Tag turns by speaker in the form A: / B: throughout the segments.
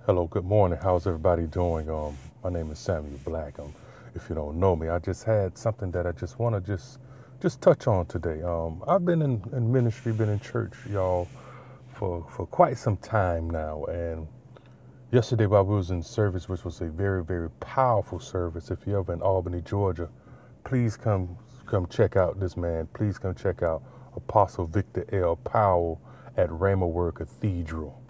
A: Hello, good morning. How's everybody doing? My name is Samuel Black. If you don't know me, I just had something that I just want to just touch on today. I've been in ministry, been in church, y'all, for quite some time now. And yesterday, while we was in service, which was a very powerful service. If you're ever in Albany, Georgia, please come check out this man. Please come check out Apostle Victor L. Powell at Rhema Word Cathedral.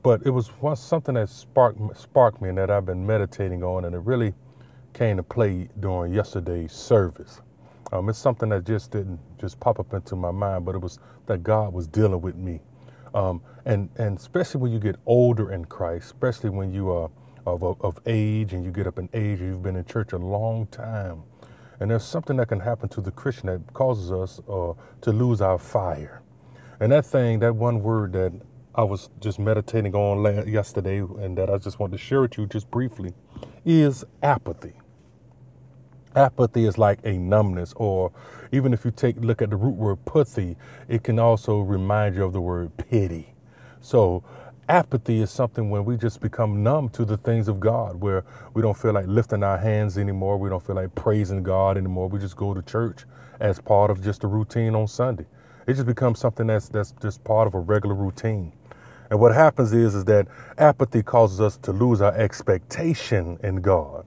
A: But it was something that sparked me and that I've been meditating on, and it really came to play during yesterday's service. It's something that just didn't just pop up into my mind, but it was that God was dealing with me. And especially when you get older in Christ, especially when you are of age and you get up in age and you've been in church a long time. And there's something that can happen to the Christian that causes us to lose our fire. And that one word that I was just meditating on yesterday and that I just want to share with you just briefly is apathy. Apathy is like a numbness, or even if you look at the root word pathy, it can also remind you of the word pity. So apathy is something when we just become numb to the things of God, where we don't feel like lifting our hands anymore. We don't feel like praising God anymore. We just go to church as part of just a routine on Sunday. It just becomes something that's just part of a regular routine. And what happens is that apathy causes us to lose our expectation in God.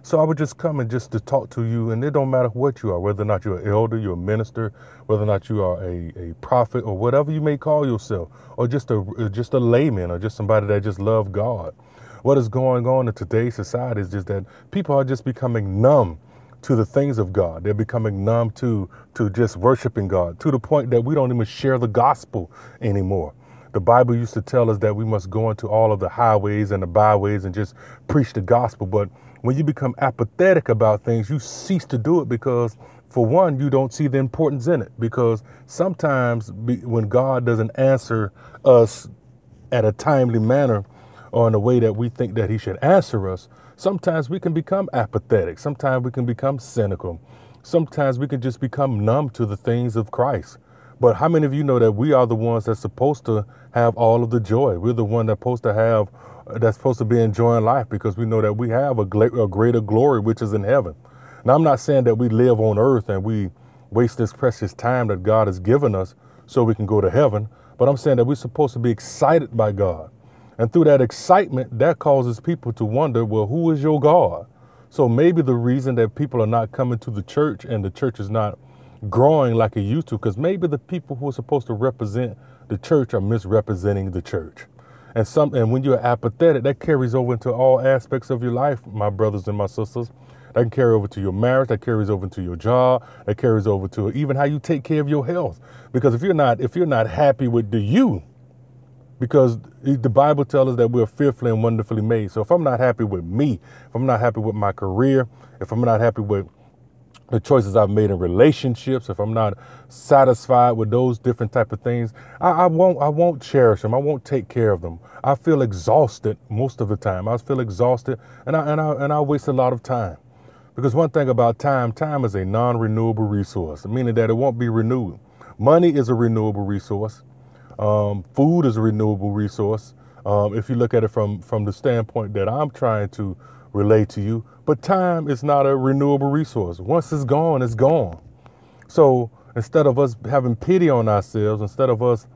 A: So I would just come and just to talk to you, and it don't matter what you are, whether or not you're an elder, you're a minister, whether or not you are a prophet, or whatever you may call yourself, or just a layman, or just somebody that just loves God. What is going on in today's society is just that people are just becoming numb to the things of God. They're becoming numb to just worshiping God, to the point that we don't even share the gospel anymore. The Bible used to tell us that we must go into all of the highways and the byways and just preach the gospel. But when you become apathetic about things, you cease to do it because, for one, you don't see the importance in it. Because sometimes when God doesn't answer us at a timely manner or in a way that we think that he should answer us, sometimes we can become apathetic. Sometimes we can become cynical. Sometimes we can just become numb to the things of Christ. But how many of you know that we are the ones that's supposed to have all of the joy? We're the one that's supposed to be enjoying life, because we know that we have a greater glory, which is in heaven. Now, I'm not saying that we live on earth and we waste this precious time that God has given us so we can go to heaven. But I'm saying that we're supposed to be excited by God. And through that excitement, that causes people to wonder, well, who is your God? So maybe the reason that people are not coming to the church and the church is not growing like it used to, because maybe the people who are supposed to represent the church are misrepresenting the church. And when you're apathetic, that carries over into all aspects of your life, my brothers and my sisters. That can carry over to your marriage, that carries over to your job, that carries over to even how you take care of your health. Because if you're not happy with because the Bible tells us that we're fearfully and wonderfully made. So if I'm not happy with me, if I'm not happy with my career, if I'm not happy with the choices I've made in relationships, if I'm not satisfied with those different type of things, I won't cherish them. I won't take care of them. I feel exhausted most of the time. I feel exhausted, and I waste a lot of time. Because one thing about time is a non-renewable resource, meaning that it won't be renewed. Money is a renewable resource. Food is a renewable resource. If you look at it from the standpoint that I'm trying to relate to you, but time is not a renewable resource. Once it's gone, it's gone. So instead of us having pity on ourselves, instead of us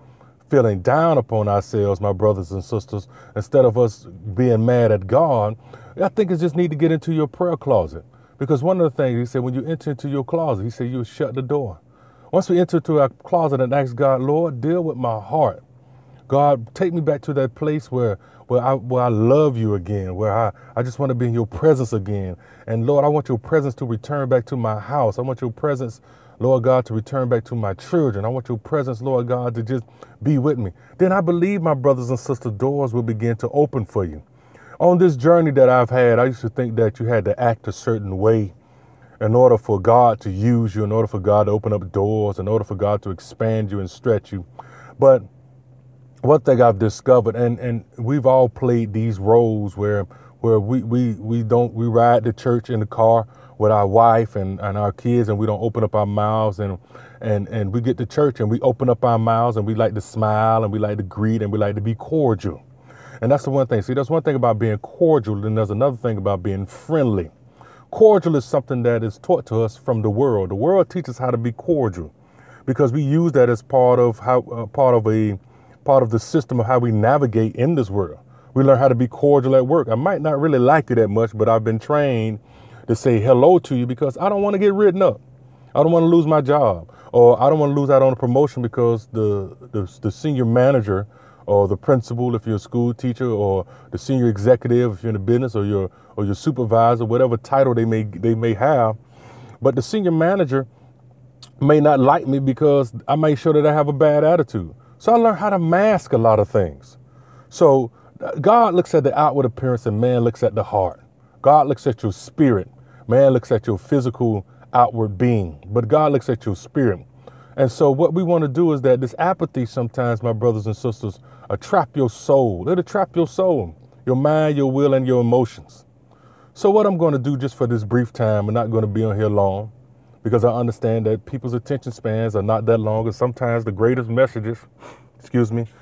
A: feeling down upon ourselves, my brothers and sisters, instead of us being mad at God, I think it just need to get into your prayer closet. Because one of the things he said, when you enter into your closet, he said, you'll shut the door. Once we enter into our closet and ask God, Lord, deal with my heart. God, take me back to that place where I love you again, where I just want to be in your presence again. And Lord, I want your presence to return back to my house. I want your presence, Lord God, to return back to my children. I want your presence, Lord God, to just be with me. Then I believe, my brothers and sisters, doors will begin to open for you. On this journey that I've had, I used to think that you had to act a certain way in order for God to use you, in order for God to open up doors, in order for God to expand you and stretch you. But one thing I've discovered, and we've all played these roles where we ride to church in the car with our wife and our kids, and we don't open up our mouths, and we get to church and we open up our mouths and we like to smile and we like to greet and we like to be cordial. And that's the one thing. See, there's one thing about being cordial, and there's another thing about being friendly. Cordial is something that is taught to us from the world. The world teaches how to be cordial because we use that as part of the system of how we navigate in this world. We learn how to be cordial at work. I might not really like you that much, but I've been trained to say hello to you because I don't want to get written up. I don't want to lose my job, or I don't want to lose out on a promotion because the senior manager or the principal, if you're a school teacher, or the senior executive, if you're in the business, or your supervisor, whatever title they may have. But the senior manager may not like me because I make sure that I have a bad attitude. So I learned how to mask a lot of things. So God looks at the outward appearance and man looks at the heart. God looks at your spirit. Man looks at your physical outward being, but God looks at your spirit. And so what we want to do is that this apathy sometimes, my brothers and sisters, trap your soul. It'll trap your soul, your mind, your will, and your emotions. So what I'm going to do just for this brief time, I'm not going to be on here long because I understand that people's attention spans are not that long, and sometimes the greatest messages,